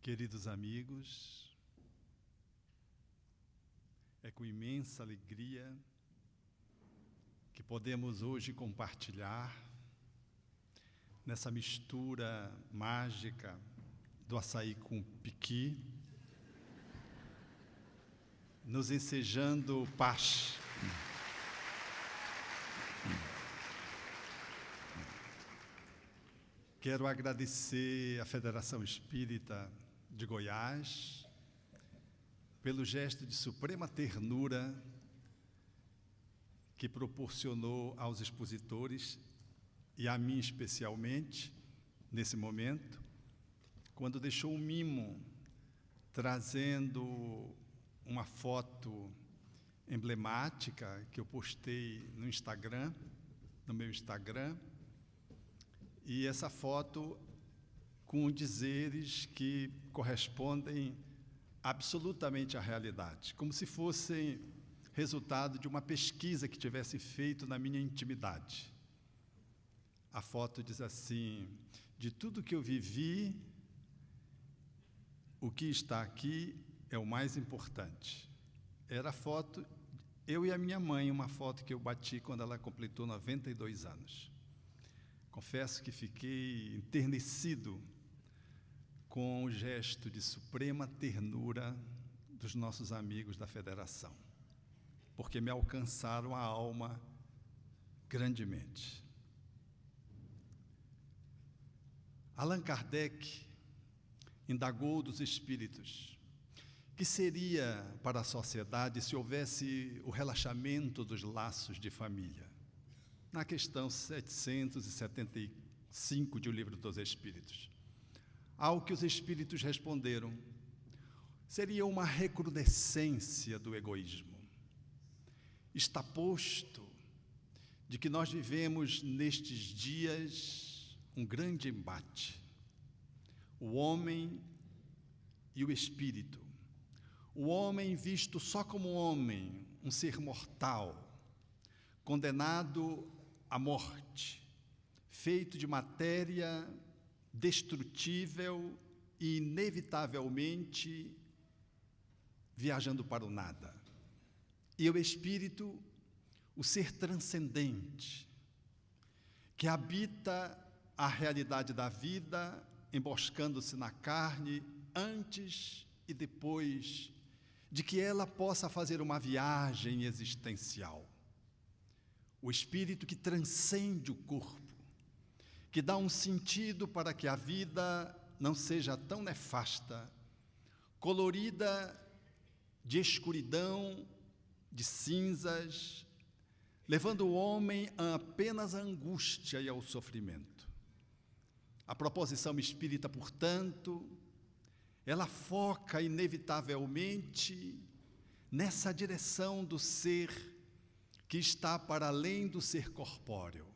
Queridos amigos, é com imensa alegria que podemos hoje compartilhar nessa mistura mágica do açaí com piqui, nos ensejando paz. Quero agradecer à Federação Espírita de Goiás pelo gesto de suprema ternura que proporcionou aos expositores e a mim especialmente, nesse momento, quando deixou um mimo trazendo uma foto emblemática que eu postei no Instagram, no meu Instagram, e essa foto com dizeres que correspondem absolutamente à realidade, como se fossem resultado de uma pesquisa que tivesse feito na minha intimidade. A foto diz assim: de tudo que eu vivi, o que está aqui é o mais importante. Era a foto, eu e a minha mãe, uma foto que eu bati quando ela completou 92 anos. Confesso que fiquei enternecido com o gesto de suprema ternura dos nossos amigos da Federação, porque me alcançaram a alma grandemente. Allan Kardec indagou dos espíritos que seria para a sociedade se houvesse o relaxamento dos laços de família, na questão 775 de O Livro dos Espíritos. Ao que os espíritos responderam: seria uma recrudescência do egoísmo. Está posto de que nós vivemos nestes dias um grande embate. O homem e o espírito. O homem visto só como homem, um ser mortal, condenado à morte, feito de matéria destrutível e inevitavelmente viajando para o nada. E o espírito, o ser transcendente, que habita a realidade da vida, emboscando-se na carne antes e depois de que ela possa fazer uma viagem existencial. O espírito que transcende o corpo, que dá um sentido para que a vida não seja tão nefasta, colorida de escuridão, de cinzas, levando o homem a apenas à angústia e ao sofrimento. A proposição espírita, portanto, ela foca inevitavelmente nessa direção do ser que está para além do ser corpóreo,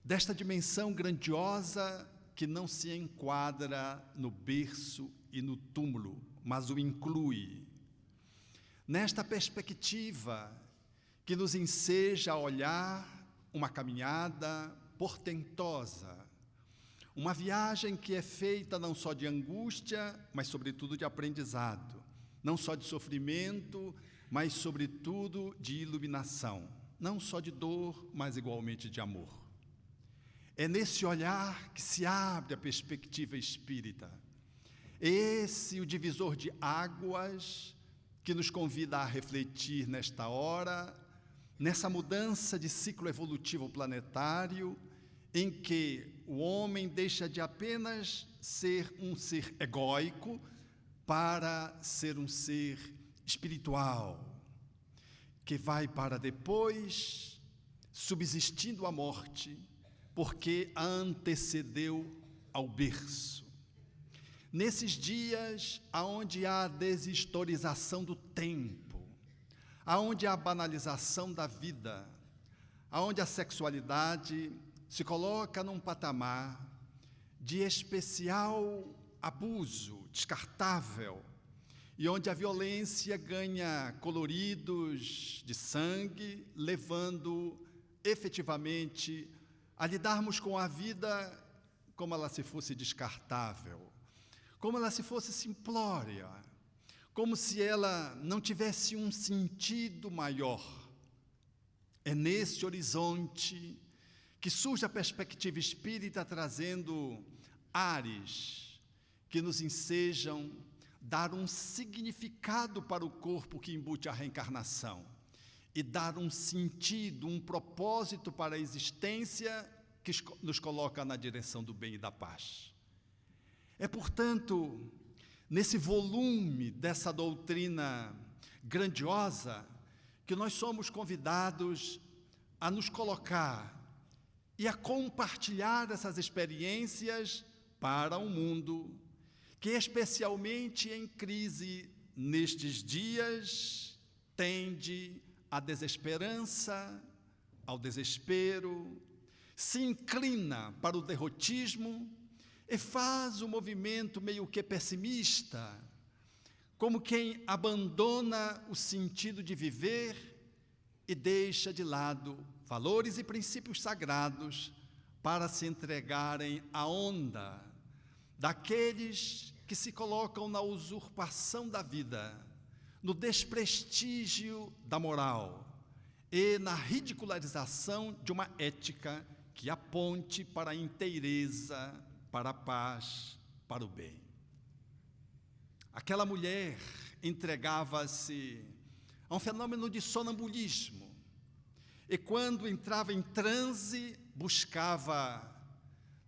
desta dimensão grandiosa que não se enquadra no berço e no túmulo, mas o inclui. Nesta perspectiva que nos enseja a olhar uma caminhada portentosa, uma viagem que é feita não só de angústia, mas sobretudo de aprendizado, não só de sofrimento, mas sobretudo de iluminação, não só de dor, mas igualmente de amor. É nesse olhar que se abre a perspectiva espírita. Esse o divisor de águas que nos convida a refletir nesta hora, nessa mudança de ciclo evolutivo planetário, em que o homem deixa de apenas ser um ser egóico para ser um ser espiritual, que vai para depois, subsistindo a morte, porque a antecedeu ao berço. Nesses dias onde há a deshistorização do tempo, onde há a banalização da vida, onde a sexualidade se coloca num patamar de especial abuso, descartável, e onde a violência ganha coloridos de sangue, levando efetivamente a lidarmos com a vida como ela se fosse descartável, como ela se fosse simplória, como se ela não tivesse um sentido maior. É nesse horizonte que surge a perspectiva espírita, trazendo ares que nos ensejam dar um significado para o corpo que embute a reencarnação e dar um sentido, um propósito para a existência que nos coloca na direção do bem e da paz. É, portanto, nesse volume dessa doutrina grandiosa que nós somos convidados a nos colocar e a compartilhar essas experiências para um mundo que, especialmente em crise nestes dias, tende à desesperança, ao desespero, se inclina para o derrotismo e faz um movimento meio que pessimista, como quem abandona o sentido de viver e deixa de lado valores e princípios sagrados para se entregarem à onda daqueles que se colocam na usurpação da vida, no desprestígio da moral e na ridicularização de uma ética que aponte para a inteireza, para a paz, para o bem. Aquela mulher entregava-se a um fenômeno de sonambulismo e, quando entrava em transe, buscava,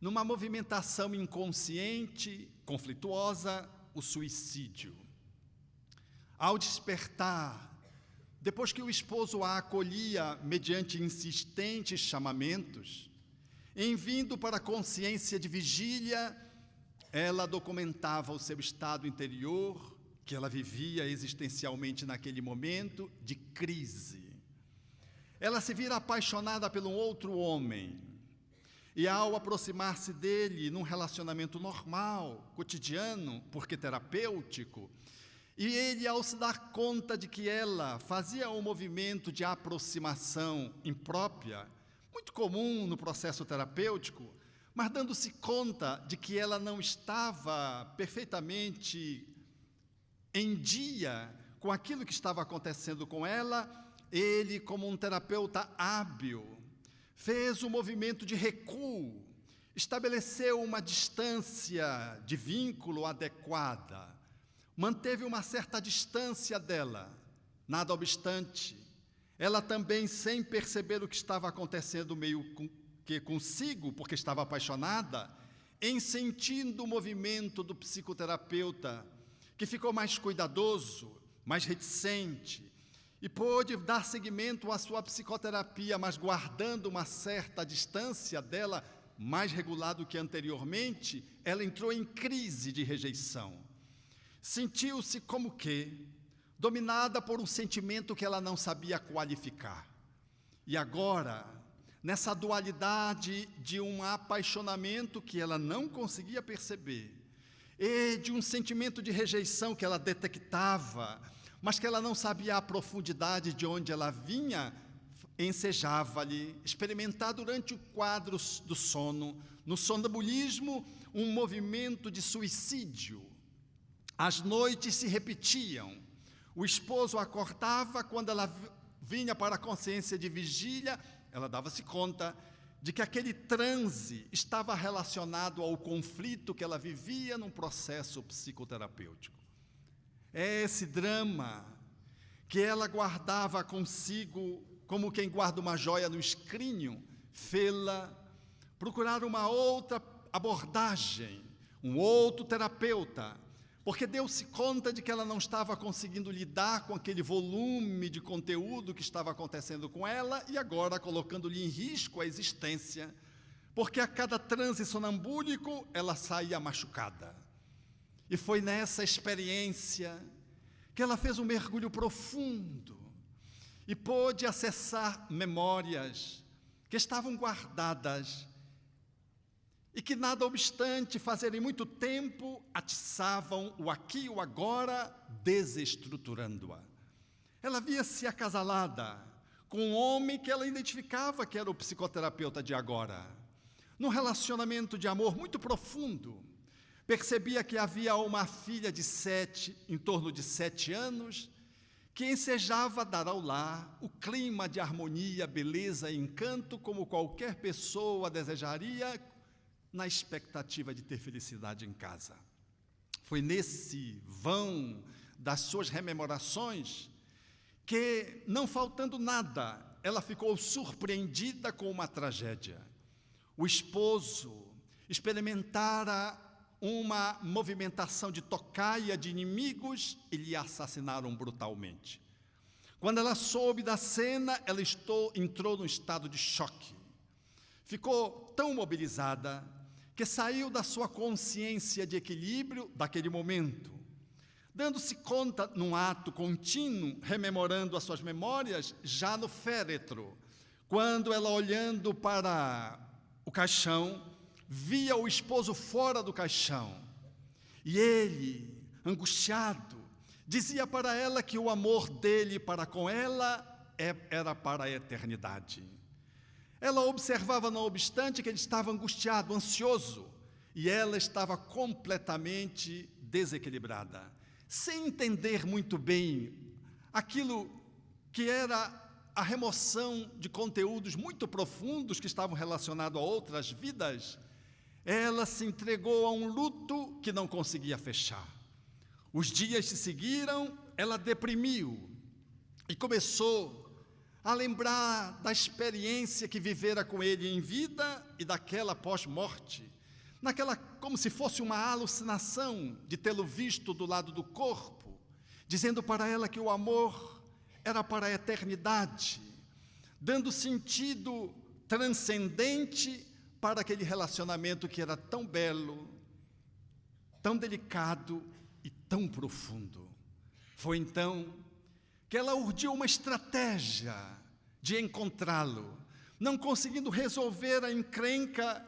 numa movimentação inconsciente, conflituosa, o suicídio. Ao despertar, depois que o esposo a acolhia mediante insistentes chamamentos, em vindo para a consciência de vigília, ela documentava o seu estado interior, que ela vivia existencialmente naquele momento de crise. Ela se vira apaixonada por um outro homem, e ao aproximar-se dele num relacionamento normal, cotidiano, porque terapêutico, e ele, ao se dar conta de que ela fazia um movimento de aproximação imprópria, muito comum no processo terapêutico, mas dando-se conta de que ela não estava perfeitamente em dia com aquilo que estava acontecendo com ela, ele, como um terapeuta hábil, fez um movimento de recuo, estabeleceu uma distância de vínculo adequada, manteve uma certa distância dela. Nada obstante, ela também, sem perceber o que estava acontecendo meio que consigo, porque estava apaixonada, em sentindo o movimento do psicoterapeuta, que ficou mais cuidadoso, mais reticente, e pôde dar seguimento à sua psicoterapia, mas guardando uma certa distância dela, mais regular do que anteriormente, ela entrou em crise de rejeição. Sentiu-se como que dominada por um sentimento que ela não sabia qualificar. E agora, nessa dualidade de um apaixonamento que ela não conseguia perceber, e de um sentimento de rejeição que ela detectava, mas que ela não sabia a profundidade de onde ela vinha, ensejava-lhe experimentar durante o quadro do sono, no sonambulismo, um movimento de suicídio. As noites se repetiam, o esposo acordava, quando ela vinha para a consciência de vigília, ela dava-se conta de que aquele transe estava relacionado ao conflito que ela vivia num processo psicoterapêutico. É esse drama que ela guardava consigo, como quem guarda uma joia no escrínio, fê-la procurar uma outra abordagem, um outro terapeuta, porque deu-se conta de que ela não estava conseguindo lidar com aquele volume de conteúdo que estava acontecendo com ela e agora colocando-lhe em risco a existência, porque a cada transe sonambúlico ela saía machucada. E foi nessa experiência que ela fez um mergulho profundo e pôde acessar memórias que estavam guardadas e que, nada obstante fazerem muito tempo, atiçavam o aqui e o agora, desestruturando-a. Ela via-se acasalada com um homem que ela identificava que era o psicoterapeuta de agora, num relacionamento de amor muito profundo, Percebia que havia uma filha em torno de 7 anos, que ensejava dar ao lar o clima de harmonia, beleza e encanto como qualquer pessoa desejaria, na expectativa de ter felicidade em casa. Foi nesse vão das suas rememorações que, não faltando nada, ela ficou surpreendida com uma tragédia. O esposo experimentara uma movimentação de tocaia de inimigos e lhe assassinaram brutalmente. Quando ela soube da cena, ela entrou num estado de choque. Ficou tão mobilizada que saiu da sua consciência de equilíbrio daquele momento, dando-se conta, num ato contínuo, rememorando as suas memórias, já no féretro, quando ela, olhando para o caixão, via o esposo fora do caixão. E ele, angustiado, dizia para ela que o amor dele para com ela era para a eternidade. Ela observava, não obstante, que ele estava angustiado, ansioso, e ela estava completamente desequilibrada, sem entender muito bem aquilo que era a remoção de conteúdos muito profundos que estavam relacionados a outras vidas. Ela se entregou a um luto que não conseguia fechar. Os dias se seguiram, ela deprimiu e começou a lembrar da experiência que vivera com ele em vida e daquela pós-morte, como se fosse uma alucinação de tê-lo visto do lado do corpo, dizendo para ela que o amor era para a eternidade, dando sentido transcendente para aquele relacionamento que era tão belo, tão delicado e tão profundo. Foi então que ela urdiu uma estratégia de encontrá-lo, não conseguindo resolver a encrenca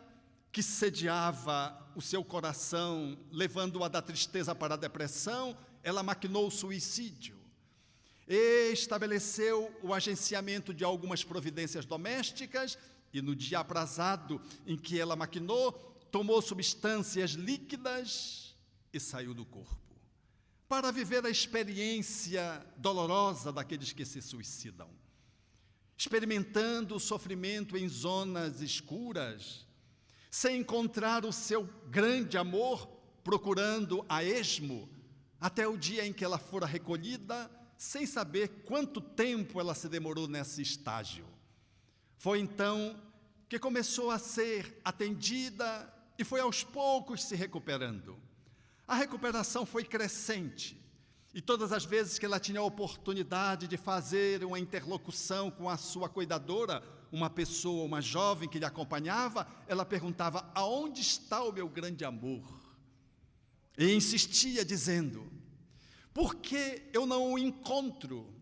que sediava o seu coração, levando-a da tristeza para a depressão. Ela maquinou o suicídio. Estabeleceu o agenciamento de algumas providências domésticas e, no dia aprazado em que ela maquinou, tomou substâncias líquidas e saiu do corpo, para viver a experiência dolorosa daqueles que se suicidam, experimentando o sofrimento em zonas escuras, sem encontrar o seu grande amor, procurando a esmo, até o dia em que ela fora recolhida, sem saber quanto tempo ela se demorou nesse estágio. Foi então que começou a ser atendida e foi aos poucos se recuperando. A recuperação foi crescente e todas as vezes que ela tinha a oportunidade de fazer uma interlocução com a sua cuidadora, uma pessoa, uma jovem que lhe acompanhava, ela perguntava: aonde está o meu grande amor? E insistia dizendo: por que eu não o encontro?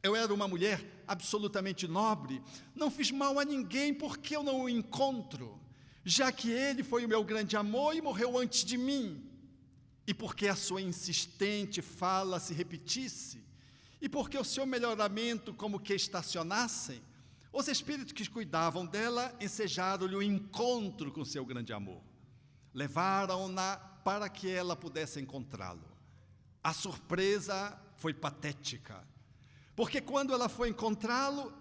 Eu era uma mulher absolutamente nobre, não fiz mal a ninguém, por que eu não o encontro? Já que ele foi o meu grande amor e morreu antes de mim. E porque a sua insistente fala se repetisse, e porque o seu melhoramento como que estacionassem, os espíritos que cuidavam dela ensejaram-lhe o encontro com seu grande amor. Levaram-na para que ela pudesse encontrá-lo. A surpresa foi patética, porque quando ela foi encontrá-lo,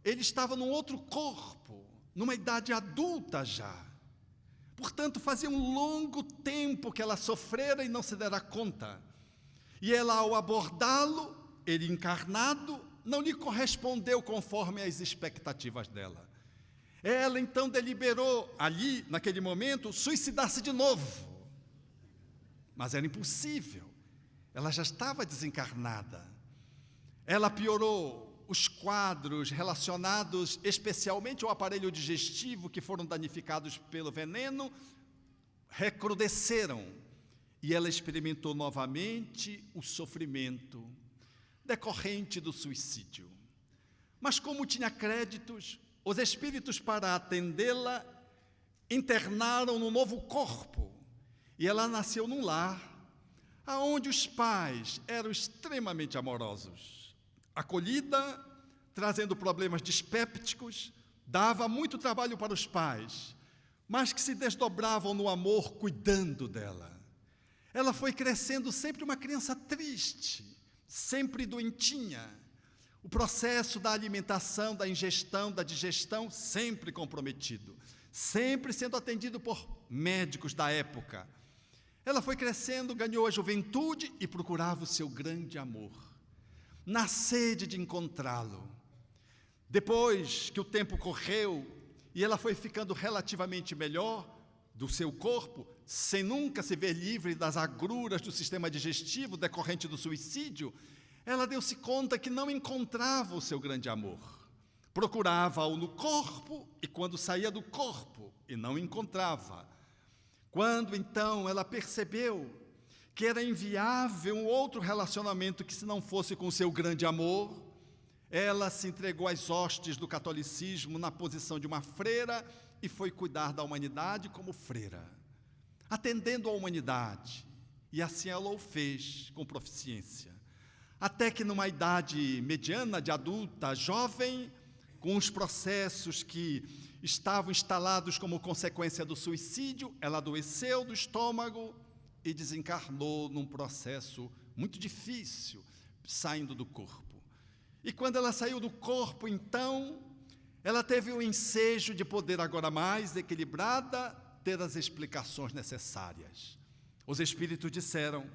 ele estava num outro corpo, numa idade adulta já. Portanto, fazia um longo tempo que ela sofrera e não se dera conta. E ela, ao abordá-lo, ele encarnado, não lhe correspondeu conforme as expectativas dela. Ela então deliberou, ali, naquele momento, suicidar-se de novo. Mas era impossível. Ela já estava desencarnada. Ela piorou. Os quadros relacionados especialmente ao aparelho digestivo, que foram danificados pelo veneno, recrudesceram. E ela experimentou novamente o sofrimento decorrente do suicídio. Mas como tinha créditos, os espíritos, para atendê-la, internaram no novo corpo. E ela nasceu num lar onde os pais eram extremamente amorosos. Acolhida, trazendo problemas dispépticos, dava muito trabalho para os pais, mas que se desdobravam no amor cuidando dela. Ela foi crescendo sempre uma criança triste, sempre doentinha. O processo da alimentação, da ingestão, da digestão, sempre comprometido, sempre sendo atendido por médicos da época. Ela foi crescendo, ganhou a juventude e procurava o seu grande amor, na sede de encontrá-lo. Depois que o tempo correu e ela foi ficando relativamente melhor do seu corpo, sem nunca se ver livre das agruras do sistema digestivo decorrente do suicídio, ela deu-se conta que não encontrava o seu grande amor. Procurava-o no corpo e quando saía do corpo e não encontrava. Quando então ela percebeu que era inviável um outro relacionamento que se não fosse com o seu grande amor, ela se entregou às hostes do catolicismo na posição de uma freira e foi cuidar da humanidade como freira, atendendo a humanidade. E assim ela o fez com proficiência. Até que numa idade mediana, de adulta, jovem, com os processos que estavam instalados como consequência do suicídio, ela adoeceu do estômago e desencarnou num processo muito difícil, saindo do corpo. E quando ela saiu do corpo, então, ela teve o ensejo de poder, agora mais equilibrada, ter as explicações necessárias. Os espíritos disseram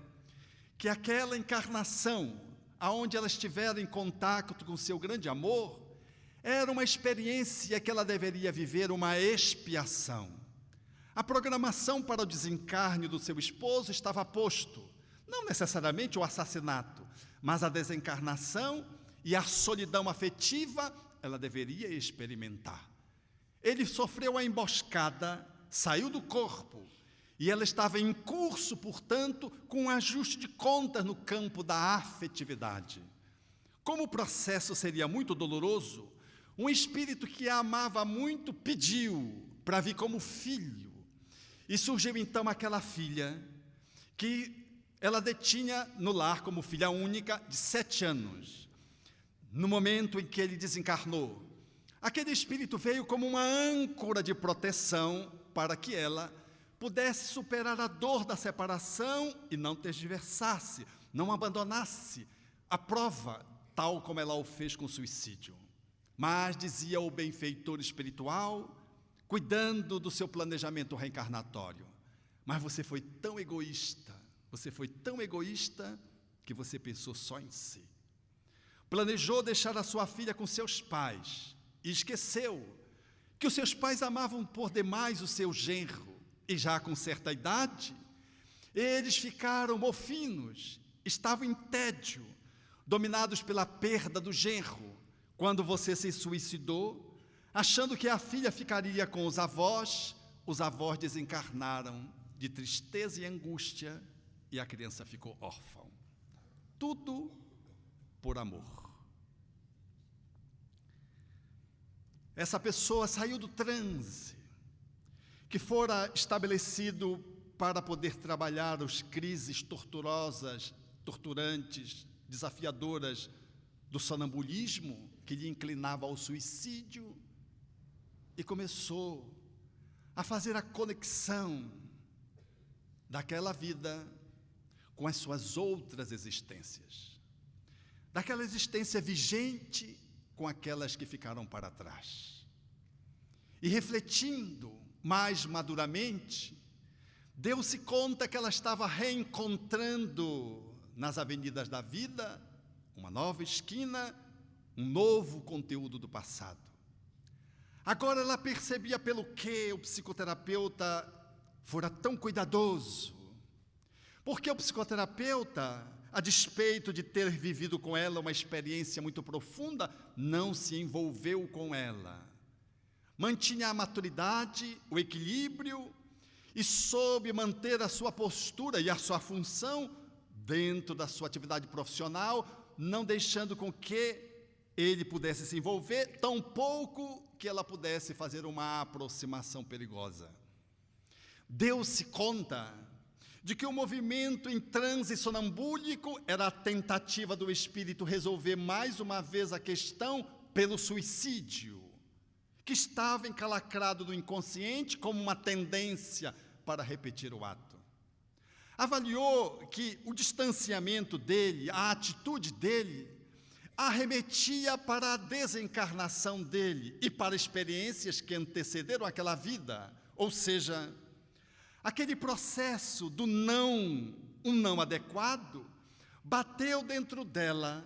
que aquela encarnação, aonde ela estivera em contato com seu grande amor, era uma experiência que ela deveria viver, uma expiação. A programação para o desencarne do seu esposo estava posto, não necessariamente o assassinato, mas a desencarnação e a solidão afetiva ela deveria experimentar. Ele sofreu a emboscada, saiu do corpo, e ela estava em curso, portanto, com um ajuste de contas no campo da afetividade. Como o processo seria muito doloroso, um espírito que a amava muito pediu para vir como filho. E surgiu então aquela filha que ela detinha no lar como filha única de 7 anos. No momento em que ele desencarnou, aquele espírito veio como uma âncora de proteção para que ela pudesse superar a dor da separação e não tergiversasse, não abandonasse a prova, tal como ela o fez com o suicídio. Mas, dizia o benfeitor espiritual, cuidando do seu planejamento reencarnatório, mas você foi tão egoísta que você pensou só em si. Planejou deixar a sua filha com seus pais e esqueceu que os seus pais amavam por demais o seu genro e já com certa idade, eles ficaram mofinos, estavam em tédio, dominados pela perda do genro, quando você se suicidou, achando que a filha ficaria com os avós desencarnaram de tristeza e angústia e a criança ficou órfã. Tudo por amor. Essa pessoa saiu do transe, que fora estabelecido para poder trabalhar as crises torturosas, torturantes, desafiadoras do sonambulismo, que lhe inclinava ao suicídio, e começou a fazer a conexão daquela vida com as suas outras existências, daquela existência vigente com aquelas que ficaram para trás. E refletindo mais maduramente, deu-se conta que ela estava reencontrando nas avenidas da vida uma nova esquina, um novo conteúdo do passado. Agora ela percebia pelo que o psicoterapeuta fora tão cuidadoso, porque o psicoterapeuta, a despeito de ter vivido com ela uma experiência muito profunda, não se envolveu com ela. Mantinha a maturidade, o equilíbrio e soube manter a sua postura e a sua função dentro da sua atividade profissional, não deixando com que ele pudesse se envolver, tampouco que ela pudesse fazer uma aproximação perigosa. Deu-se conta de que o movimento em transe sonambúlico era a tentativa do espírito resolver mais uma vez a questão pelo suicídio, que estava encalacrado no inconsciente como uma tendência para repetir o ato. Avaliou que o distanciamento dele, a atitude dele, arremetia para a desencarnação dele e para experiências que antecederam aquela vida, ou seja, aquele processo do não, um não adequado, bateu dentro dela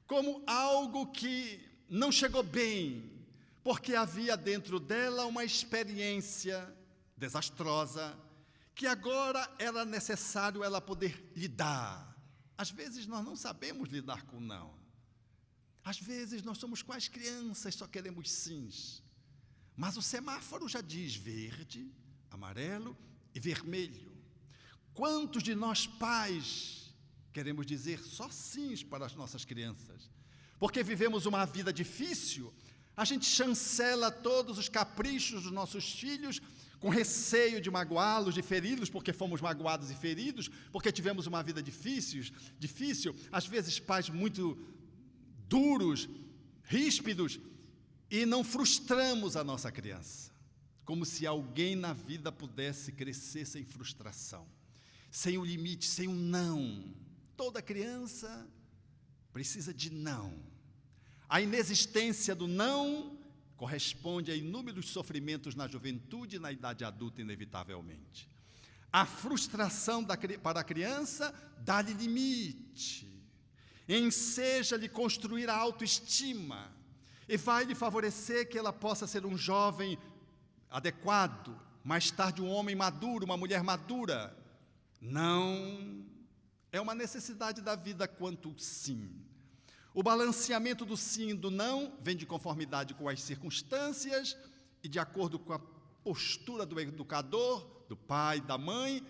como algo que não chegou bem, porque havia dentro dela uma experiência desastrosa, que agora era necessário ela poder lidar. Às vezes nós não sabemos lidar com o não. Às vezes nós somos quais crianças, só queremos sims. Mas o semáforo já diz verde, amarelo e vermelho. Quantos de nós pais queremos dizer só sims para as nossas crianças? Porque vivemos uma vida difícil, a gente chancela todos os caprichos dos nossos filhos com receio de magoá-los, de feri-los, porque fomos magoados e feridos, porque tivemos uma vida difícil, às vezes pais muito duros, ríspidos, e não frustramos a nossa criança, como se alguém na vida pudesse crescer sem frustração, sem o limite, sem o não. Toda criança precisa de não. A inexistência do não corresponde a inúmeros sofrimentos na juventude e na idade adulta, inevitavelmente. A frustração para a criança dá-lhe limite, enseja-lhe construir a autoestima e vai lhe favorecer que ela possa ser um jovem adequado, mais tarde um homem maduro, uma mulher madura. Não é uma necessidade da vida quanto o sim. O balanceamento do sim e do não vem de conformidade com as circunstâncias e de acordo com a postura do educador, do pai, da mãe,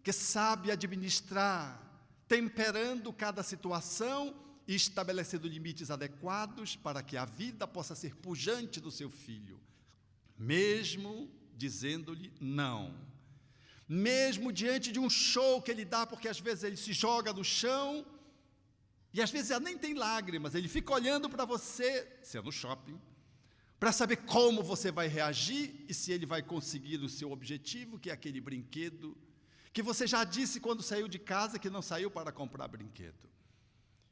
que sabe administrar, temperando cada situação e estabelecendo limites adequados para que a vida possa ser pujante do seu filho, mesmo dizendo-lhe não. Mesmo diante de um show que ele dá, porque às vezes ele se joga no chão, e às vezes já nem tem lágrimas, ele fica olhando para você, se é no shopping, para saber como você vai reagir e se ele vai conseguir o seu objetivo, que é aquele brinquedo, que você já disse quando saiu de casa que não saiu para comprar brinquedo.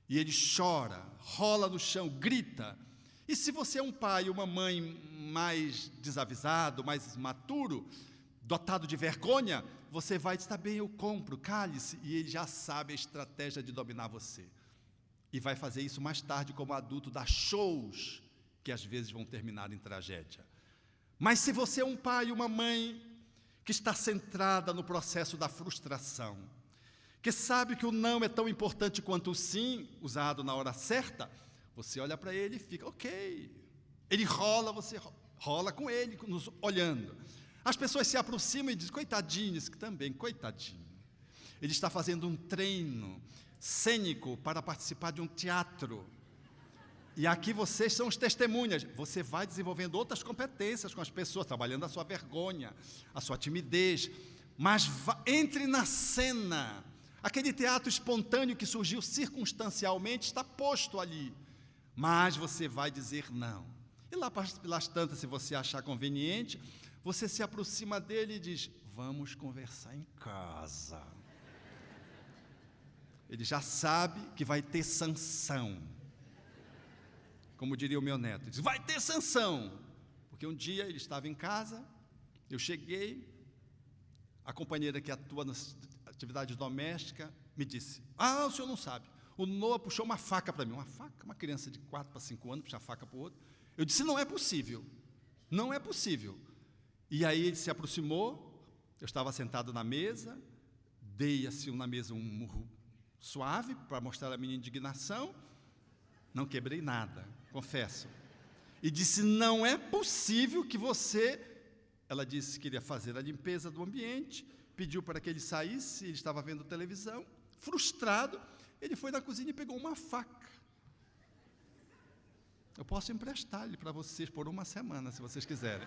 E ele chora, rola no chão, grita. E se você é um pai ou uma mãe mais desavisado, mais maturo, dotado de vergonha, você vai dizer, está bem, eu compro, cale-se, e ele já sabe a estratégia de dominar você. E vai fazer isso mais tarde como adulto, dar shows que às vezes vão terminar em tragédia. Mas se você é um pai e uma mãe que está centrada no processo da frustração, que sabe que o não é tão importante quanto o sim, usado na hora certa, você olha para ele e fica, ok. Ele rola, você rola com ele, nos olhando. As pessoas se aproximam e dizem, coitadinho, isso que também, coitadinho. Ele está fazendo um treino cênico para participar de um teatro. E aqui vocês são os testemunhas. Você vai desenvolvendo outras competências com as pessoas, trabalhando a sua vergonha, a sua timidez. Mas entre na cena. Aquele teatro espontâneo que surgiu circunstancialmente está posto ali. Mas você vai dizer não. E lá pelas tantas, se você achar conveniente, você se aproxima dele e diz, vamos conversar em casa. Ele já sabe que vai ter sanção. Como diria o meu neto, ele diz, vai ter sanção. Porque um dia ele estava em casa, eu cheguei, a companheira que atua na atividade doméstica me disse, o senhor não sabe, o Noah puxou uma faca para mim, uma faca, uma criança de 4 para 5 anos, puxa a faca para o outro. Eu disse, não é possível, não é possível. E aí ele se aproximou, eu estava sentado na mesa, dei assim na mesa um murro suave para mostrar a minha indignação, não quebrei nada, confesso. E disse, não é possível que você... Ela disse que queria fazer a limpeza do ambiente, pediu para que ele saísse, ele estava vendo televisão, frustrado, ele foi na cozinha e pegou uma faca. Eu posso emprestar-lhe para vocês por uma semana, se vocês quiserem.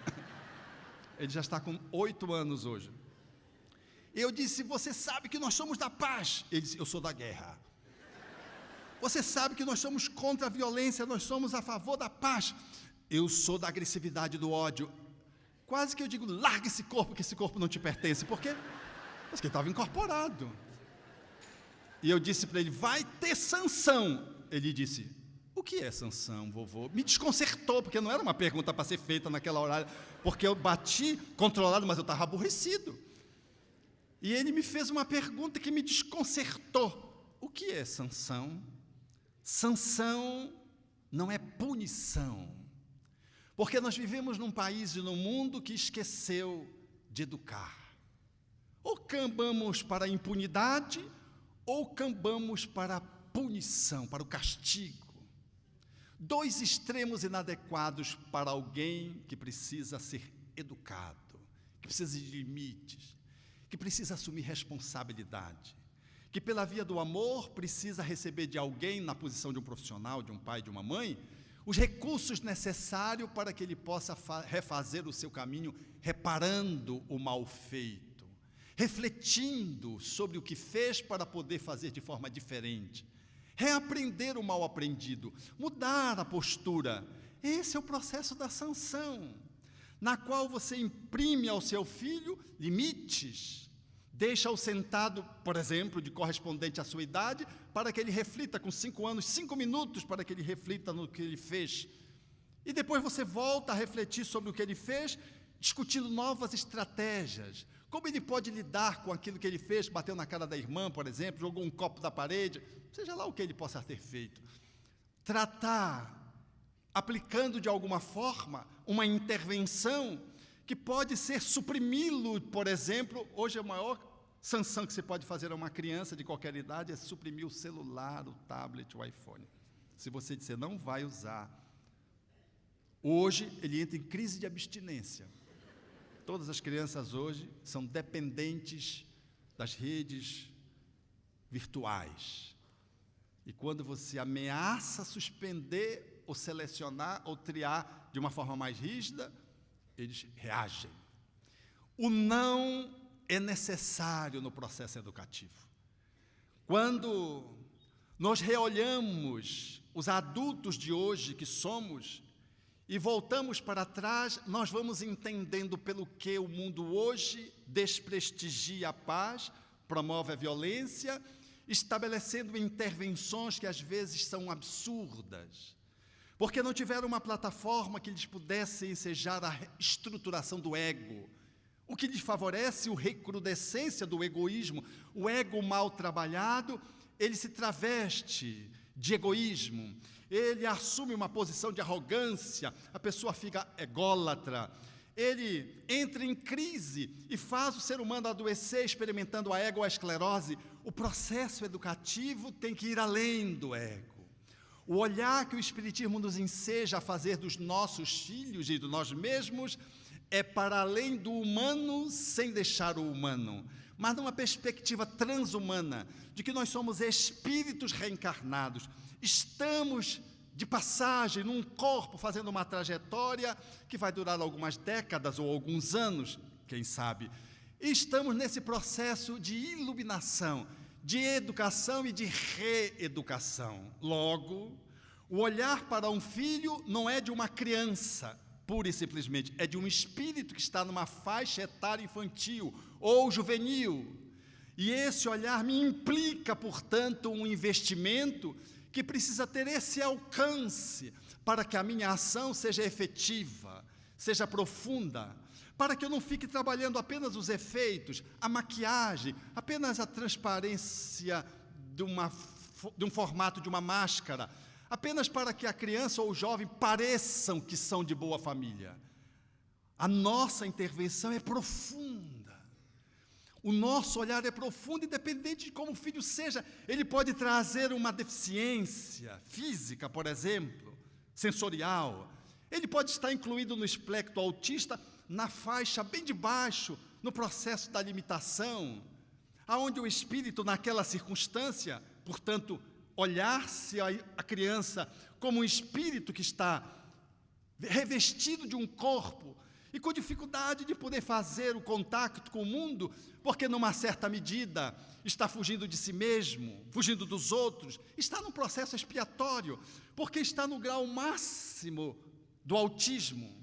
Ele já está com 8 anos hoje. Eu disse, você sabe que nós somos da paz. Ele disse, eu sou da guerra. Você sabe que nós somos contra a violência, nós somos a favor da paz. Eu sou da agressividade do ódio. Quase que eu digo, larga esse corpo, que esse corpo não te pertence, porque estava incorporado. E eu disse para ele, vai ter sanção. Ele disse, o que é sanção, vovô? Me desconcertou, porque não era uma pergunta para ser feita naquela hora, porque eu bati controlado, mas eu estava aborrecido. E ele me fez uma pergunta que me desconcertou. O que é sanção? Sanção não é punição. Porque nós vivemos num país e num mundo que esqueceu de educar. Ou cambamos para a impunidade, ou cambamos para a punição, para o castigo. Dois extremos inadequados para alguém que precisa ser educado, que precisa de limites, que precisa assumir responsabilidade, que pela via do amor precisa receber de alguém, na posição de um profissional, de um pai, de uma mãe, os recursos necessários para que ele possa refazer o seu caminho, reparando o mal feito, refletindo sobre o que fez para poder fazer de forma diferente, reaprender o mal aprendido, mudar a postura. Esse é o processo da sanção, na qual você imprime ao seu filho limites, deixa-o sentado, por exemplo, de correspondente à sua idade, para que ele reflita com 5 anos, 5 minutos para que ele reflita no que ele fez. E depois você volta a refletir sobre o que ele fez, discutindo novas estratégias. Como ele pode lidar com aquilo que ele fez, bateu na cara da irmã, por exemplo, jogou um copo da parede, seja lá o que ele possa ter feito. Tratar, aplicando de alguma forma, uma intervenção que pode ser suprimi-lo, por exemplo, hoje a maior sanção que você pode fazer a uma criança de qualquer idade é suprimir o celular, o tablet, o iPhone. Se você disser não vai usar, hoje ele entra em crise de abstinência. Todas as crianças hoje são dependentes das redes virtuais. E quando você ameaça suspender, ou selecionar, ou triar de uma forma mais rígida, eles reagem. O não é necessário no processo educativo. Quando nós reolhamos os adultos de hoje que somos e voltamos para trás, nós vamos entendendo pelo que o mundo hoje desprestigia a paz, promove a violência, estabelecendo intervenções que às vezes são absurdas, porque não tiveram uma plataforma que lhes pudesse ensejar a estruturação do ego, o que lhes favorece a recrudescência do egoísmo. O ego mal trabalhado, ele se traveste de egoísmo, ele assume uma posição de arrogância, a pessoa fica ególatra, ele entra em crise e faz o ser humano adoecer, experimentando a egoesclerose. O processo educativo tem que ir além do ego. O olhar que o Espiritismo nos enseja a fazer dos nossos filhos e de nós mesmos é para além do humano, sem deixar o humano, mas numa perspectiva transhumana, de que nós somos espíritos reencarnados, estamos de passagem num corpo, fazendo uma trajetória que vai durar algumas décadas ou alguns anos, quem sabe, e estamos nesse processo de iluminação, de educação e de reeducação. Logo, o olhar para um filho não é de uma criança, pura e simplesmente, é de um espírito que está numa faixa etária infantil ou juvenil. E esse olhar me implica, portanto, um investimento que precisa ter esse alcance para que a minha ação seja efetiva, seja profunda, para que eu não fique trabalhando apenas os efeitos, a maquiagem, apenas a transparência de um formato de uma máscara, apenas para que a criança ou o jovem pareçam que são de boa família. A nossa intervenção é profunda. O nosso olhar é profundo, independente de como o filho seja. Ele pode trazer uma deficiência física, por exemplo, sensorial. Ele pode estar incluído no espectro autista, na faixa bem de baixo, no processo da limitação, aonde o espírito, naquela circunstância, portanto, olhar-se a criança como um espírito que está revestido de um corpo e com dificuldade de poder fazer o contato com o mundo, porque numa certa medida está fugindo de si mesmo, fugindo dos outros, está num processo expiatório, porque está no grau máximo do autismo,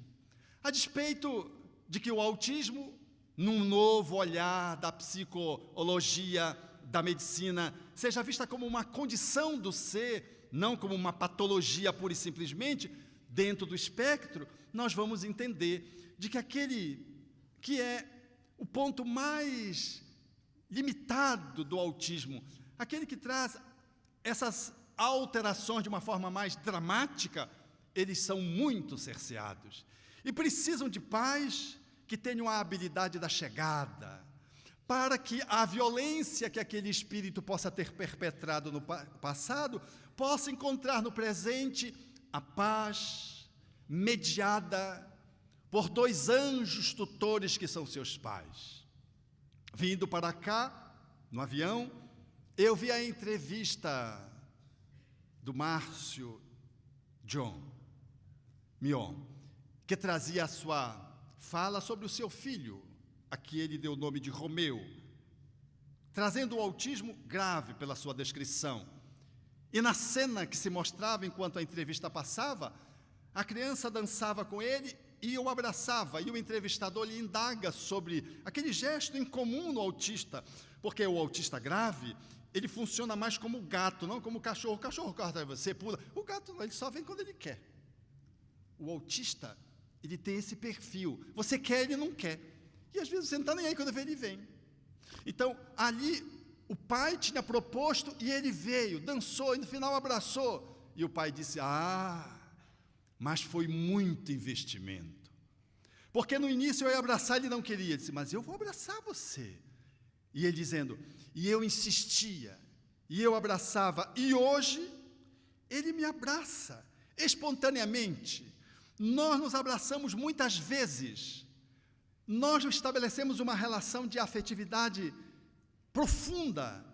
a despeito de que o autismo, num novo olhar da psicologia, da medicina, seja vista como uma condição do ser, não como uma patologia pura e simplesmente, dentro do espectro, nós vamos entender de que aquele que é o ponto mais limitado do autismo, aquele que traz essas alterações de uma forma mais dramática, eles são muito cerceados e precisam de pais que tenham a habilidade da chegada, para que a violência que aquele espírito possa ter perpetrado no passado, possa encontrar no presente a paz mediada por 2 anjos tutores que são seus pais. Vindo para cá, no avião, eu vi a entrevista do Márcio John Mion, que trazia a sua fala sobre o seu filho, a que ele deu o nome de Romeu, trazendo o autismo grave pela sua descrição. E na cena que se mostrava enquanto a entrevista passava, a criança dançava com ele e o abraçava, e o entrevistador lhe indaga sobre aquele gesto incomum no autista, porque o autista grave, ele funciona mais como o gato, não como o cachorro. O cachorro corre atrás de você, pula. O gato, ele só vem quando ele quer. O autista, ele tem esse perfil. Você quer, ele não quer. E às vezes você não está nem aí, quando vê, ele vem. Então, ali, o pai tinha proposto e ele veio, dançou e no final abraçou. E o pai disse, mas foi muito investimento. Porque no início eu ia abraçar, ele não queria. Ele disse, mas eu vou abraçar você. E ele dizendo, e eu insistia, e eu abraçava, e hoje ele me abraça espontaneamente. Nós nos abraçamos muitas vezes. Nós estabelecemos uma relação de afetividade profunda,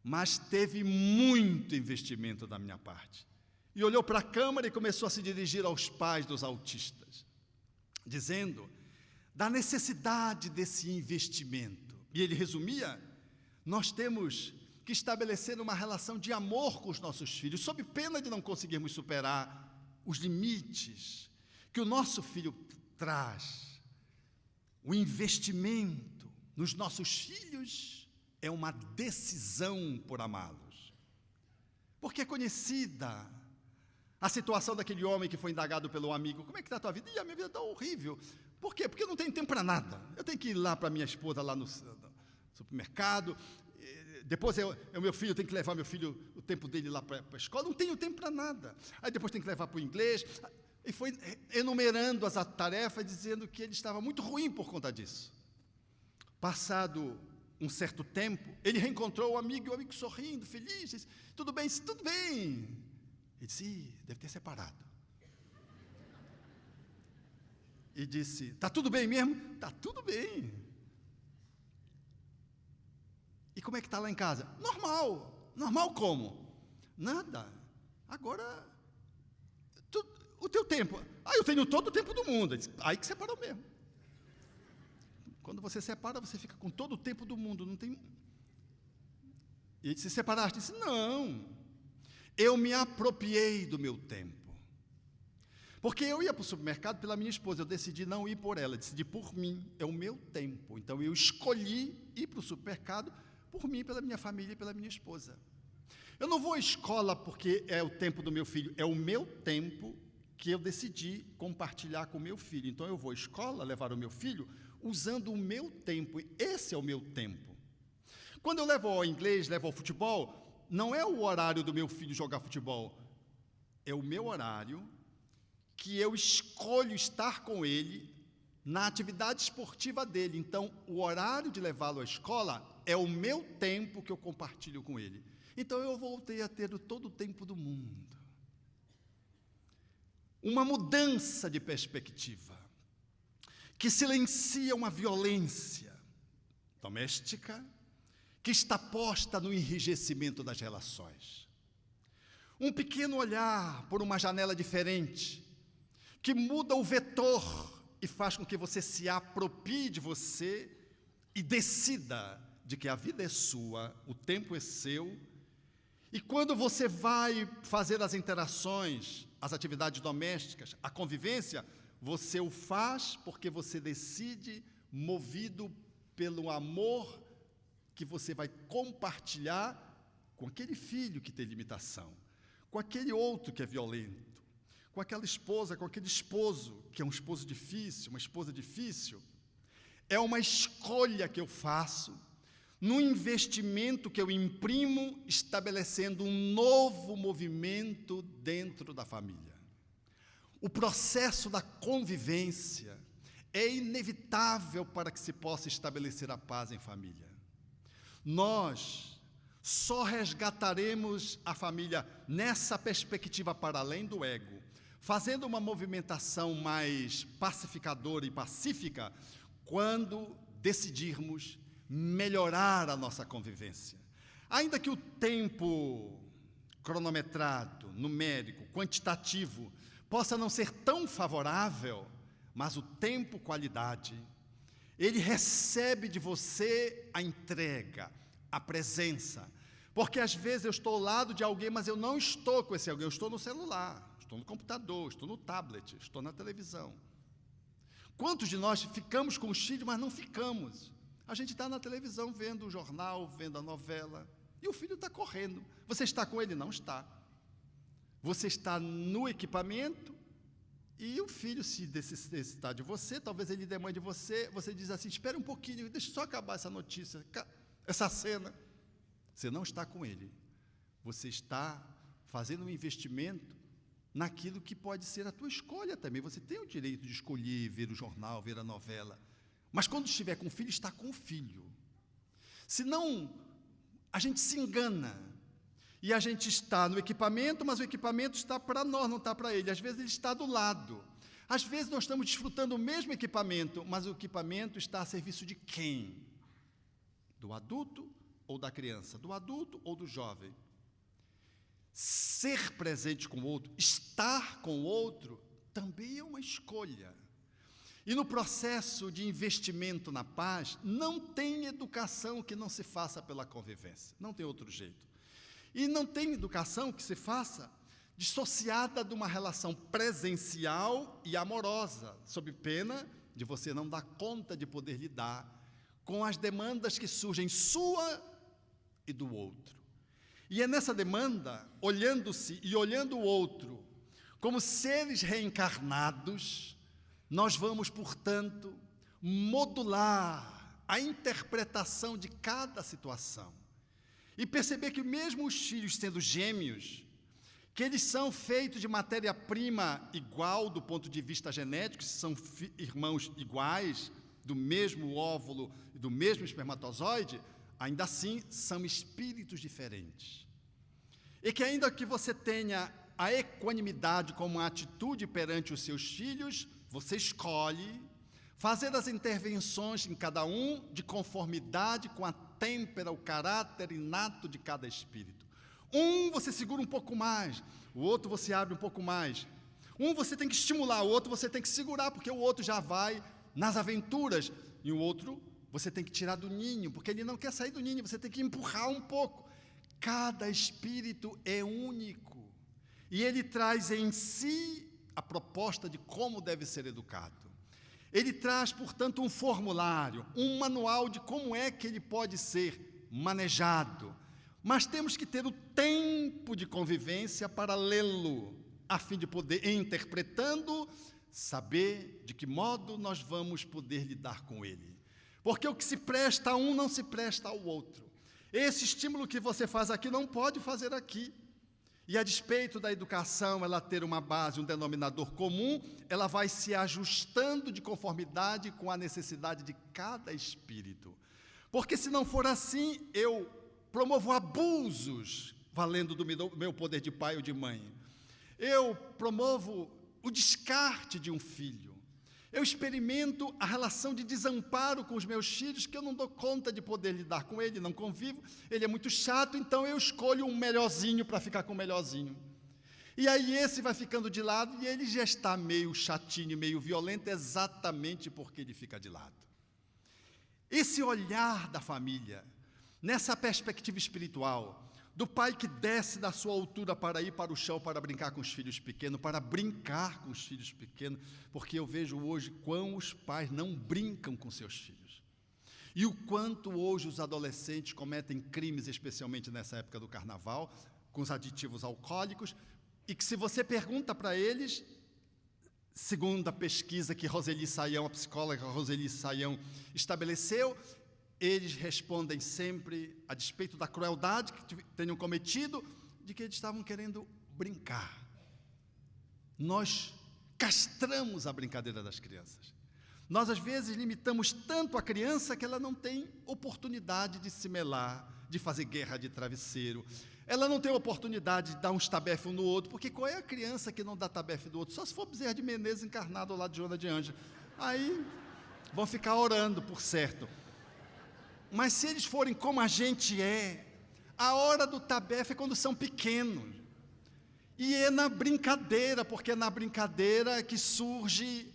mas teve muito investimento da minha parte. E olhou para a câmara e começou a se dirigir aos pais dos autistas, dizendo da necessidade desse investimento. E ele resumia, nós temos que estabelecer uma relação de amor com os nossos filhos, sob pena de não conseguirmos superar os limites que o nosso filho traz. O investimento nos nossos filhos é uma decisão por amá-los. Porque é conhecida a situação daquele homem que foi indagado pelo amigo. Como é que está a tua vida? E a minha vida está horrível. Por quê? Porque eu não tenho tempo para nada. Eu tenho que ir lá para minha esposa, lá no supermercado. Depois o meu filho, tem que levar meu filho, o tempo dele lá para a escola. Não tenho tempo para nada. Aí depois tem que levar para o inglês. E foi enumerando as tarefas, dizendo que ele estava muito ruim por conta disso. Passado um certo tempo, ele reencontrou o amigo sorrindo, feliz, disse, tudo bem? Disse, tudo bem. Ele disse, deve ter separado. E disse, está tudo bem mesmo? Está tudo bem. E como é que está lá em casa? Normal. Normal como? Nada. Agora, o teu tempo. Eu tenho todo o tempo do mundo. Disse, aí que separou mesmo. Quando você separa, você fica com todo o tempo do mundo. Não tem. E ele disse, separaste? Disse, não. Eu me apropriei do meu tempo. Porque eu ia para o supermercado pela minha esposa, eu decidi não ir por ela, decidi por mim, é o meu tempo. Então eu escolhi ir para o supermercado por mim, pela minha família e pela minha esposa. Eu não vou à escola porque é o tempo do meu filho, é o meu tempo que eu decidi compartilhar com o meu filho. Então eu vou à escola levar o meu filho usando o meu tempo, esse é o meu tempo. Quando eu levo ao inglês, levo ao futebol, não é o horário do meu filho jogar futebol, é o meu horário que eu escolho estar com ele na atividade esportiva dele. Então, o horário de levá-lo à escola é o meu tempo que eu compartilho com ele. Então, eu voltei a ter todo o tempo do mundo. Uma mudança de perspectiva que silencia uma violência doméstica que está posta no enrijecimento das relações. Um pequeno olhar por uma janela diferente que muda o vetor e faz com que você se aproprie de você e decida de que a vida é sua, o tempo é seu, e quando você vai fazer as interações, as atividades domésticas, a convivência, você o faz porque você decide, movido pelo amor que você vai compartilhar com aquele filho que tem limitação, com aquele outro que é violento, com aquela esposa, com aquele esposo que é um esposo difícil, uma esposa difícil. É uma escolha que eu faço, num investimento que eu imprimo, estabelecendo um novo movimento dentro da família. O processo da convivência é inevitável para que se possa estabelecer a paz em família. Nós só resgataremos a família nessa perspectiva para além do ego, fazendo uma movimentação mais pacificadora e pacífica, quando decidirmos melhorar a nossa convivência. Ainda que o tempo cronometrado, numérico, quantitativo, possa não ser tão favorável, mas o tempo qualidade, ele recebe de você a entrega, a presença. Porque às vezes eu estou ao lado de alguém, mas eu não estou com esse alguém, eu estou no celular, estou no computador, estou no tablet, estou na televisão. Quantos de nós ficamos com os filhos, mas não ficamos? A gente está na televisão vendo o jornal, vendo a novela, e o filho está correndo. Você está com ele? Não está. Você está no equipamento, e o filho se necessitar de você, talvez ele demande de você, você diz assim, espera um pouquinho, deixa eu só acabar essa notícia, essa cena. Você não está com ele. Você está fazendo um investimento naquilo que pode ser a tua escolha também. Você tem o direito de escolher, ver o jornal, ver a novela. Mas quando estiver com o filho, está com o filho. Senão, a gente se engana. E a gente está no equipamento, mas o equipamento está para nós, não está para ele. Às vezes ele está do lado. Às vezes nós estamos desfrutando o mesmo equipamento, mas o equipamento está a serviço de quem? Do adulto ou da criança? Do adulto ou do jovem? Ser presente com o outro, estar com o outro, também é uma escolha. E no processo de investimento na paz, não tem educação que não se faça pela convivência, não tem outro jeito. E não tem educação que se faça dissociada de uma relação presencial e amorosa, sob pena de você não dar conta de poder lidar com as demandas que surgem sua e do outro. E é nessa demanda, olhando-se e olhando o outro como seres reencarnados, nós vamos, portanto, modular a interpretação de cada situação e perceber que mesmo os filhos sendo gêmeos, que eles são feitos de matéria-prima igual do ponto de vista genético, são irmãos iguais, do mesmo óvulo e do mesmo espermatozoide, ainda assim são espíritos diferentes. E que ainda que você tenha a equanimidade como uma atitude perante os seus filhos, você escolhe fazer as intervenções em cada um de conformidade com a têmpera, o caráter inato de cada espírito. Um você segura um pouco mais, o outro você abre um pouco mais. Um você tem que estimular, o outro você tem que segurar, porque o outro já vai nas aventuras. E o outro você tem que tirar do ninho, porque ele não quer sair do ninho, você tem que empurrar um pouco. Cada espírito é único. E ele traz em si a proposta de como deve ser educado. Ele traz, portanto, um formulário, um manual de como é que ele pode ser manejado. Mas temos que ter o tempo de convivência para lê-lo, a fim de poder, interpretando, saber de que modo nós vamos poder lidar com ele. Porque o que se presta a um não se presta ao outro. Esse estímulo que você faz aqui não pode fazer aqui. E a despeito da educação, ela ter uma base, um denominador comum, ela vai se ajustando de conformidade com a necessidade de cada espírito. Porque se não for assim, eu promovo abusos, valendo do meu poder de pai ou de mãe. Eu promovo o descarte de um filho. Eu experimento a relação de desamparo com os meus filhos, que eu não dou conta de poder lidar com ele, não convivo, ele é muito chato, então eu escolho um melhorzinho para ficar com o melhorzinho. E aí esse vai ficando de lado e ele já está meio chatinho, meio violento, exatamente porque ele fica de lado. Esse olhar da família, nessa perspectiva espiritual, do pai que desce da sua altura para ir para o chão para brincar com os filhos pequenos, porque eu vejo hoje quão os pais não brincam com seus filhos. E o quanto hoje os adolescentes cometem crimes, especialmente nessa época do carnaval, com os aditivos alcoólicos, e que se você pergunta para eles, segundo a pesquisa que Roseli Saião, a psicóloga Roseli Saião, estabeleceu, eles respondem sempre, a despeito da crueldade que tenham cometido, de que eles estavam querendo brincar. Nós castramos a brincadeira das crianças. Nós, às vezes, limitamos tanto a criança que ela não tem oportunidade de se melar, de fazer guerra de travesseiro. Ela não tem oportunidade de dar um tabefe um no outro, porque qual é a criança que não dá tabefe do outro? Só se for Bezerra de Menezes encarnado ao lado de Joana de Ângelo. Aí vão ficar orando, por certo. Mas se eles forem como a gente é, a hora do tabefe é quando são pequenos. E é na brincadeira, porque é na brincadeira que surge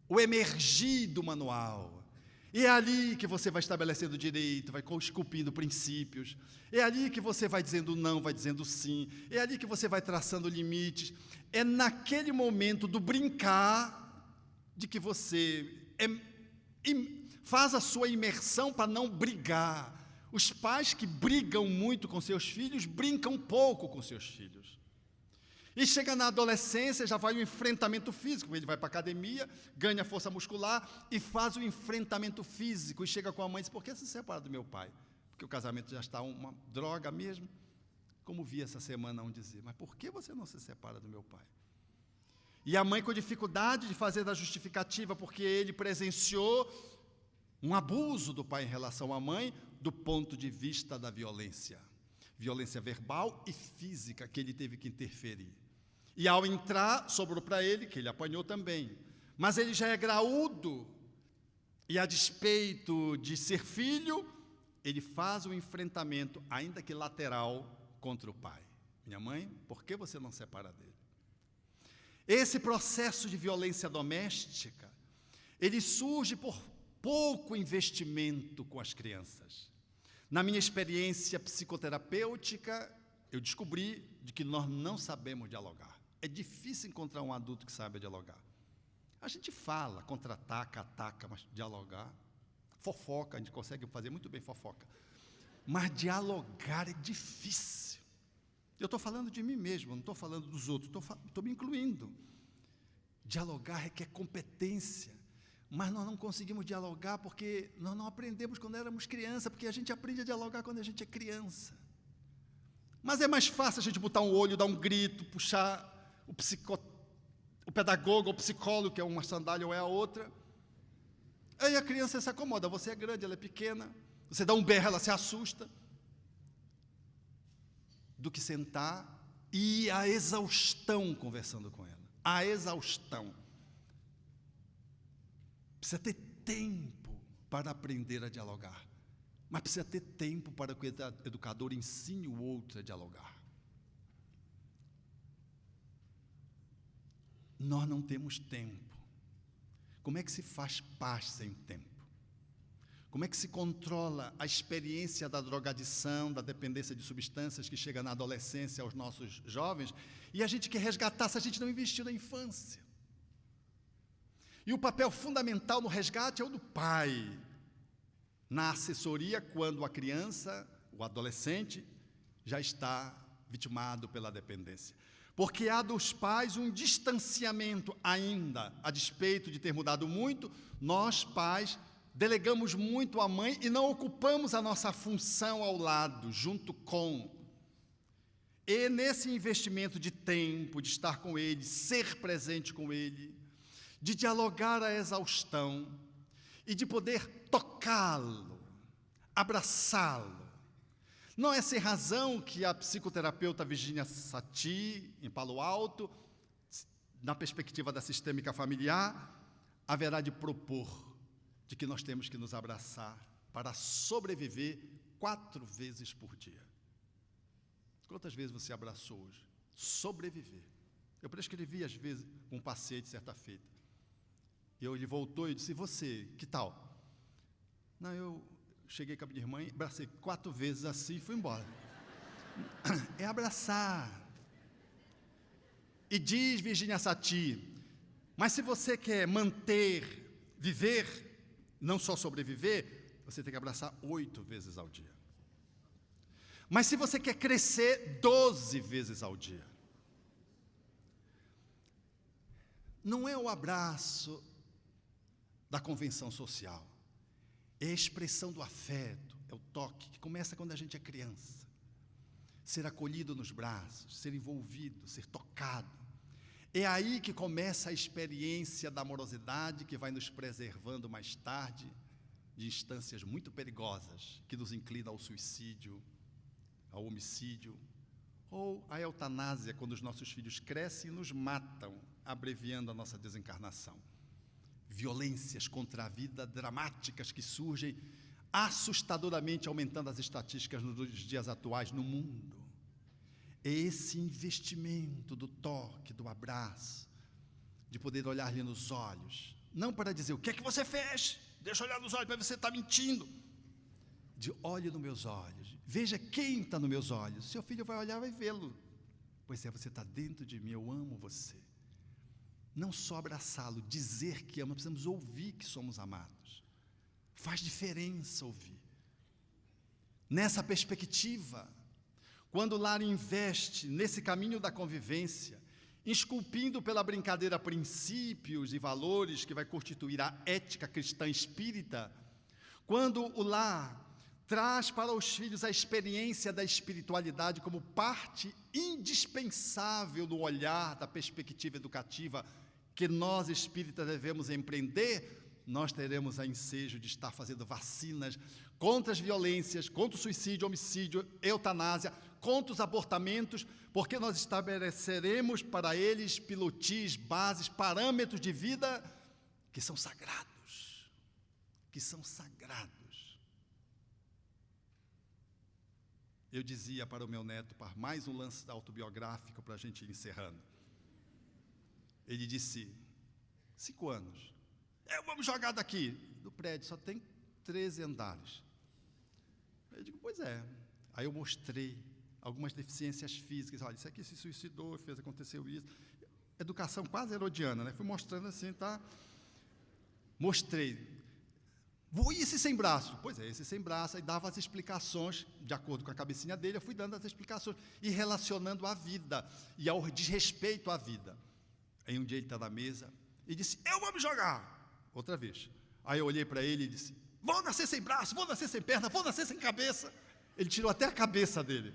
o emergir do manual. E é ali que você vai estabelecendo direito, vai esculpindo princípios. É ali que você vai dizendo não, vai dizendo sim. É ali que você vai traçando limites. É naquele momento do brincar de que você faz a sua imersão para não brigar. Os pais que brigam muito com seus filhos, brincam pouco com seus filhos. E chega na adolescência, já vai o enfrentamento físico, ele vai para a academia, ganha força muscular e faz o enfrentamento físico, e chega com a mãe e diz, por que se separa do meu pai? Porque o casamento já está uma droga mesmo, como vi essa semana um dizer, mas por que você não se separa do meu pai? E a mãe com dificuldade de fazer da justificativa, porque ele presenciou um abuso do pai em relação à mãe, do ponto de vista da violência verbal e física, que ele teve que interferir. E ao entrar, sobrou para ele, que ele apanhou também. Mas ele já é graúdo, e a despeito de ser filho, ele faz um enfrentamento, ainda que lateral, contra o pai. Minha mãe, por que você não separa dele? Esse processo de violência doméstica, ele surge por pouco investimento com as crianças. Na minha experiência psicoterapêutica, eu descobri de que nós não sabemos dialogar. É difícil encontrar um adulto que saiba dialogar. A gente fala, contra-ataca, ataca, mas dialogar, fofoca, a gente consegue fazer muito bem fofoca. Mas dialogar é difícil. Eu estou falando de mim mesmo, não estou falando dos outros, estou me incluindo. Dialogar requer competência, mas nós não conseguimos dialogar porque nós não aprendemos quando éramos criança, porque a gente aprende a dialogar quando a gente é criança. Mas é mais fácil a gente botar um olho, dar um grito, puxar o pedagogo, o psicólogo, que é uma sandália ou é a outra. Aí a criança se acomoda, você é grande, ela é pequena, você dá um berro, ela se assusta. Do que sentar e ir à exaustão conversando com ela. À exaustão. Precisa ter tempo para aprender a dialogar. Mas precisa ter tempo para que o educador ensine o outro a dialogar. Nós não temos tempo. Como é que se faz paz sem tempo? Como é que se controla a experiência da drogadição, da dependência de substâncias que chega na adolescência aos nossos jovens, e a gente quer resgatar se a gente não investiu na infância? E o papel fundamental no resgate é o do pai, na assessoria quando a criança, o adolescente, já está vitimado pela dependência. Porque há dos pais um distanciamento ainda, a despeito de ter mudado muito, nós pais delegamos muito à mãe e não ocupamos a nossa função ao lado, junto com. E nesse investimento de tempo, de estar com ele, ser presente com ele, de dialogar à exaustão e de poder tocá-lo, abraçá-lo. Não é sem razão que a psicoterapeuta Virginia Satir, em Palo Alto, na perspectiva da sistêmica familiar, haverá de propor de que nós temos que nos abraçar para sobreviver 4 vezes por dia. Quantas vezes você abraçou hoje? Sobreviver. Eu prescrevi, às vezes, com um paciente, certa feita. Ele voltou e disse, e você, que tal? Não, eu cheguei com a minha irmã, abracei 4 vezes assim e fui embora. É abraçar. E diz Virginia Satir, mas se você quer viver, não só sobreviver, você tem que abraçar 8 vezes ao dia. Mas se você quer crescer, 12 vezes ao dia. Não é o abraço da convenção social, é a expressão do afeto, é o toque, que começa quando a gente é criança. Ser acolhido nos braços, ser envolvido, ser tocado. É aí que começa a experiência da amorosidade que vai nos preservando mais tarde de instâncias muito perigosas, que nos inclinam ao suicídio, ao homicídio, ou à eutanásia, quando os nossos filhos crescem e nos matam, abreviando a nossa desencarnação. Violências contra a vida dramáticas que surgem assustadoramente, aumentando as estatísticas nos dias atuais no mundo. É esse investimento do toque, do abraço, de poder olhar-lhe nos olhos, não para dizer, o que é que você fez? Deixa eu olhar nos olhos, para você está mentindo. De olhe nos meus olhos, veja quem está nos meus olhos. Seu filho vai olhar, vai vê-lo. Pois é, você está dentro de mim, eu amo você. Não só abraçá-lo, dizer que ama, precisamos ouvir que somos amados. Faz diferença ouvir. Nessa perspectiva, quando o lar investe nesse caminho da convivência, esculpindo pela brincadeira princípios e valores que vai constituir a ética cristã espírita, quando o lar traz para os filhos a experiência da espiritualidade como parte indispensável do olhar, da perspectiva educativa que nós espíritas devemos empreender, nós teremos a ensejo de estar fazendo vacinas contra as violências, contra o suicídio, homicídio, eutanásia, contra os abortamentos, porque nós estabeleceremos para eles pilotis, bases, parâmetros de vida que são sagrados, Eu dizia para o meu neto, para mais um lance autobiográfico para a gente ir encerrando. Ele disse, 5 anos, vamos jogar daqui. Do prédio só tem 13 andares. Eu digo, pois é. Aí eu mostrei algumas deficiências físicas. Olha, isso aqui se suicidou, aconteceu isso. Educação quase herodiana, né? Fui mostrando assim, tá? Mostrei. Vou esse sem braço. Pois é, esse sem braço. Aí dava as explicações, de acordo com a cabecinha dele, eu fui dando as explicações. E relacionando a vida, e ao desrespeito à vida. Aí um dia ele está na mesa e disse, eu vou me jogar. Outra vez. Aí eu olhei para ele e disse, vou nascer sem braço, vou nascer sem perna, vou nascer sem cabeça. Ele tirou até a cabeça dele.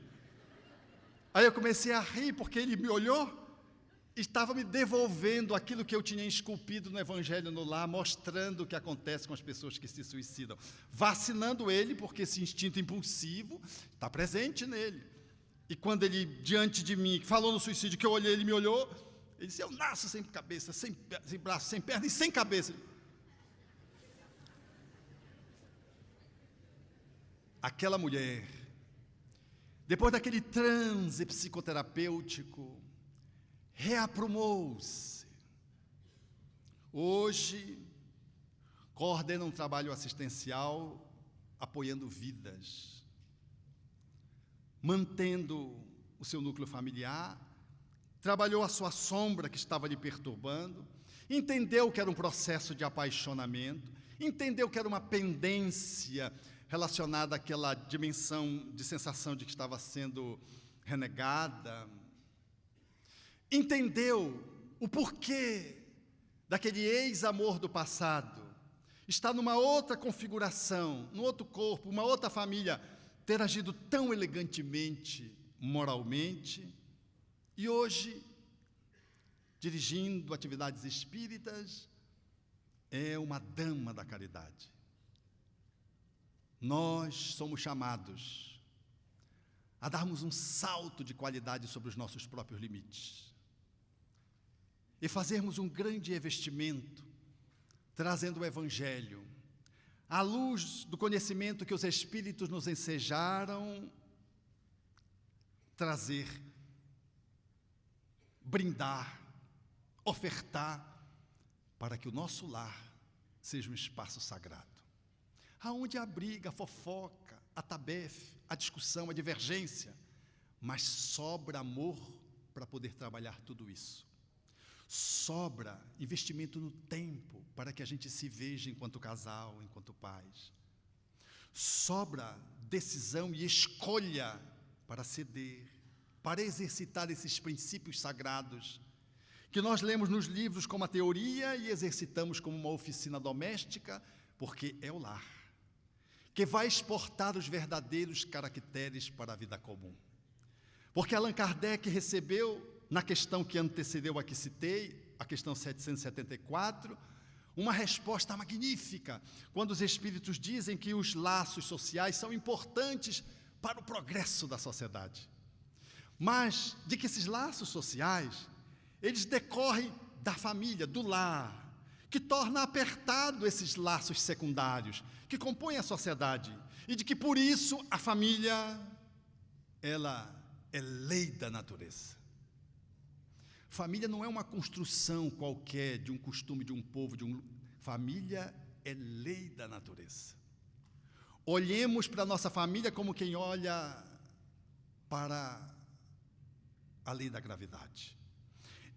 Aí eu comecei a rir, porque ele me olhou e estava me devolvendo aquilo que eu tinha esculpido no Evangelho no lar, mostrando o que acontece com as pessoas que se suicidam. Vacinando ele, porque esse instinto impulsivo está presente nele. E quando ele, diante de mim, falou no suicídio, que eu olhei, ele me olhou, ele disse, eu nasço sem cabeça, sem braço, sem perna e sem cabeça. Aquela mulher, depois daquele transe psicoterapêutico, reaprumou-se. Hoje, coordena um trabalho assistencial, apoiando vidas, mantendo o seu núcleo familiar, trabalhou a sua sombra que estava lhe perturbando, entendeu que era um processo de apaixonamento, entendeu que era uma pendência relacionada àquela dimensão de sensação de que estava sendo renegada, entendeu o porquê daquele ex-amor do passado, está numa outra configuração, num outro corpo, uma outra família, ter agido tão elegantemente, moralmente, e hoje, dirigindo atividades espíritas, é uma dama da caridade. Nós somos chamados a darmos um salto de qualidade sobre os nossos próprios limites e fazermos um grande investimento, trazendo o Evangelho, à luz do conhecimento que os Espíritos nos ensejaram trazer, brindar, ofertar, para que o nosso lar seja um espaço sagrado, aonde a briga, a fofoca, a tabefe, a discussão, a divergência, mas sobra amor para poder trabalhar tudo isso. Sobra investimento no tempo para que a gente se veja enquanto casal, enquanto pais. Sobra decisão e escolha para ceder, para exercitar esses princípios sagrados que nós lemos nos livros como a teoria e exercitamos como uma oficina doméstica, porque é o lar que vai exportar os verdadeiros caracteres para a vida comum. Porque Allan Kardec recebeu, na questão que antecedeu a que citei, a questão 774, uma resposta magnífica, quando os espíritos dizem que os laços sociais são importantes para o progresso da sociedade. Mas de que esses laços sociais, eles decorrem da família, do lar, que torna apertado esses laços secundários, que compõem a sociedade, e de que por isso a família, ela é lei da natureza. Família não é uma construção qualquer de um costume de um povo, família é lei da natureza. Olhemos para a nossa família como quem olha para a lei da gravidade.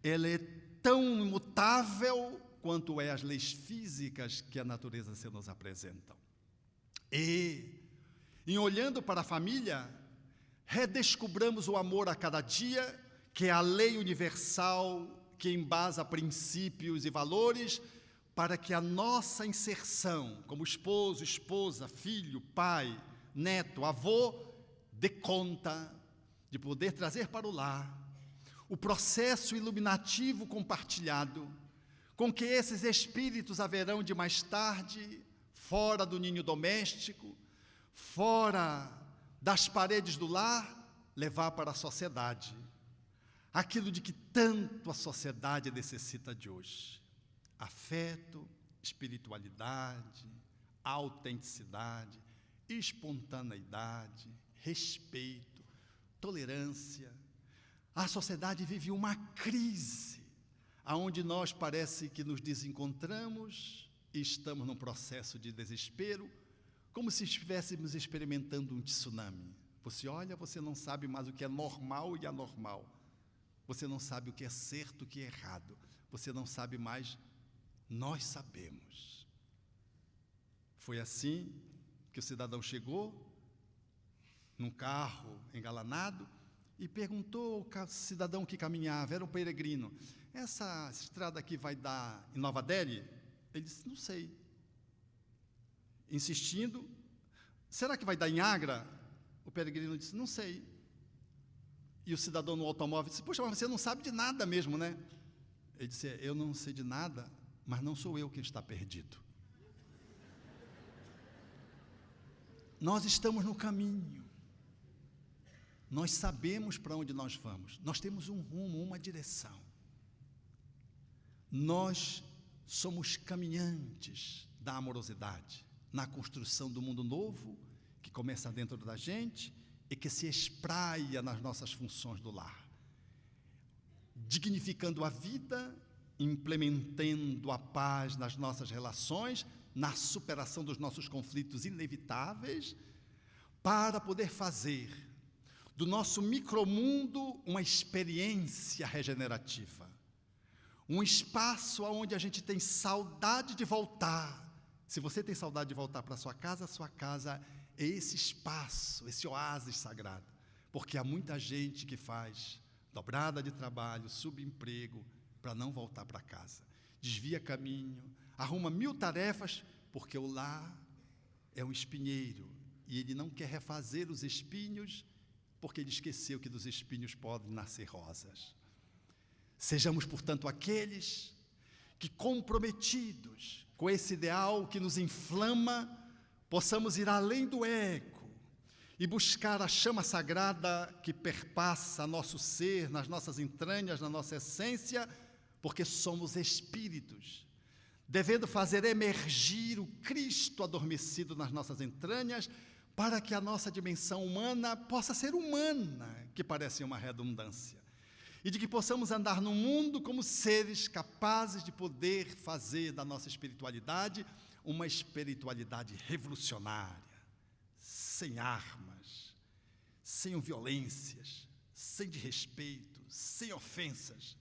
Ela é tão imutável quanto é as leis físicas que a natureza se nos apresentam. E, em olhando para a família, redescobramos o amor a cada dia, que é a lei universal que embasa princípios e valores para que a nossa inserção como esposo, esposa, filho, pai, neto, avô, dê conta de poder trazer para o lar o processo iluminativo compartilhado com que esses espíritos haverão de mais tarde, fora do ninho doméstico, fora das paredes do lar, levar para a sociedade aquilo de que tanto a sociedade necessita de hoje: afeto, espiritualidade, autenticidade, espontaneidade, respeito, tolerância. A sociedade vive uma crise, aonde nós parece que nos desencontramos e estamos num processo de desespero, como se estivéssemos experimentando um tsunami. Você olha, você não sabe mais o que é normal e anormal. Você não sabe o que é certo e o que é errado. Você não sabe mais, nós sabemos. Foi assim que o cidadão chegou, num carro engalanado, e perguntou ao cidadão que caminhava, era um peregrino: essa estrada aqui vai dar em Nova Delhi? Ele disse: não sei. Insistindo: será que vai dar em Agra? O peregrino disse: não sei. E o cidadão no automóvel disse: poxa, mas você não sabe de nada mesmo, né? Ele disse: eu não sei de nada, mas não sou eu quem está perdido. Nós estamos no caminho. Nós sabemos para onde nós vamos. Nós temos um rumo, uma direção. Nós somos caminhantes da amorosidade, na construção do mundo novo, que começa dentro da gente e que se espraia nas nossas funções do lar, dignificando a vida, implementando a paz nas nossas relações, na superação dos nossos conflitos inevitáveis, para poder fazer do nosso micromundo uma experiência regenerativa, um espaço onde a gente tem saudade de voltar. Se você tem saudade de voltar para a sua casa é esse espaço, esse oásis sagrado, porque há muita gente que faz dobrada de trabalho, subemprego, para não voltar para casa, desvia caminho, arruma 1000 tarefas, porque o lar é um espinheiro, e ele não quer refazer os espinhos, porque ele esqueceu que dos espinhos podem nascer rosas. Sejamos, portanto, aqueles que, comprometidos com esse ideal que nos inflama, possamos ir além do ego e buscar a chama sagrada que perpassa nosso ser, nas nossas entranhas, na nossa essência, porque somos espíritos, devendo fazer emergir o Cristo adormecido nas nossas entranhas, para que a nossa dimensão humana possa ser humana, que parece uma redundância, e de que possamos andar no mundo como seres capazes de poder fazer da nossa espiritualidade uma espiritualidade revolucionária, sem armas, sem violências, sem desrespeito, sem ofensas.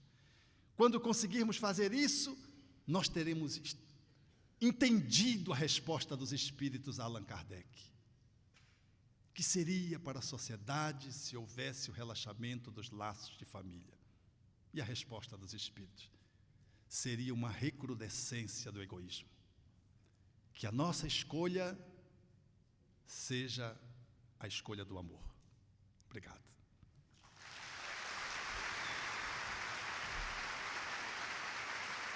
Quando conseguirmos fazer isso, nós teremos entendido a resposta dos espíritos a Allan Kardec. Que seria para a sociedade se houvesse o relaxamento dos laços de família? E a resposta dos espíritos seria uma recrudescência do egoísmo. Que a nossa escolha seja a escolha do amor. Obrigado.